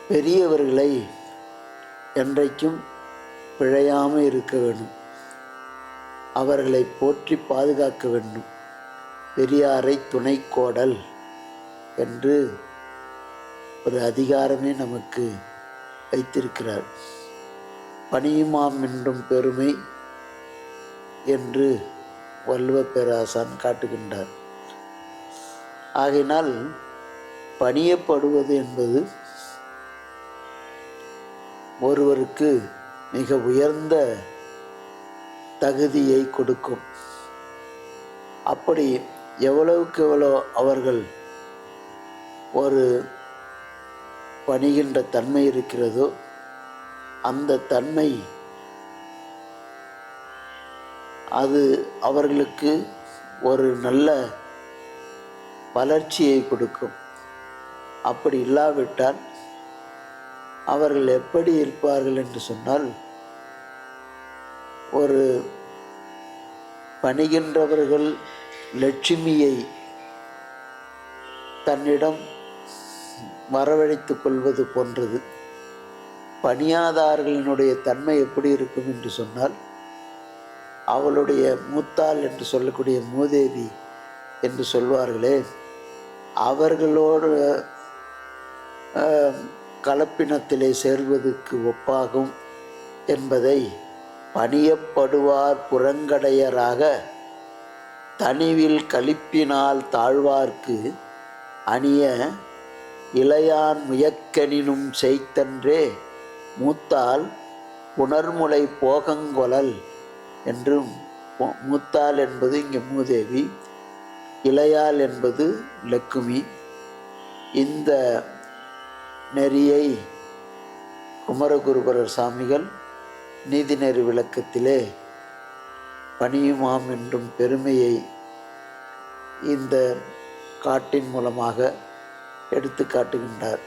பெரியவர்களை என்றைக்கும் பிழையாமல் இருக்க வேண்டும், அவர்களை போற்றி பாதுகாக்க வேண்டும். பெரியாரை துணை கோடல் என்று ஒரு அதிகாரமே நமக்கு வைத்திருக்கிறார். பணியுமாம் என்றும் பெருமை என்று வள்ளுவ பேராசான் காட்டுகின்றார். ஆகையினால் பணியப்படுவது என்பது ஒருவருக்கு மிக உயர்ந்த தகுதியை கொடுக்கும். அப்படி எவ்வளவுக்கு எவ்வளோ அவர்கள் ஒரு பணிகின்ற தன்மை இருக்கிறதோ அந்த தன்மை அது அவர்களுக்கு ஒரு நல்ல வளர்ச்சியை கொடுக்கும். அப்படி இல்லாவிட்டால் அவர்கள் எப்படி இருப்பார்கள் என்று சொன்னால், ஒரு பணிகின்றவர்கள் லட்சுமியை தன்னிடம் வரவழைத்து கொள்வது போன்றது. பணியாதார்களினுடைய தன்மை எப்படி இருக்கும் என்று சொன்னால், அவளுடைய மூத்தாள் என்று சொல்லக்கூடிய மூதேவி என்று சொல்வார்களே, அவர்களோடு கலப்பினத்திலே சேர்வதற்கு ஒப்பாகும் என்பதை பணியப்படுவார் புறங்கடையராக தனிவில் கலிப்பினால் தாழ்வார்க்கு அணிய இளையான் முயக்கனினும் செய்தன்றே மூத்தால் புனர்முலை போகங்கொலல் என்றும், மூத்தாள் என்பது இங்கே மூதேவி, இளையாள் என்பது லக்குமி. இந்த நெறியை குமரகுருபரர் சாமிகள் நீதிநெறி விளக்கத்திலே பணியுமாம் என்றும் பெருமையை இந்த காட்டின் மூலமாக எடுத்து காட்டுகின்றார்.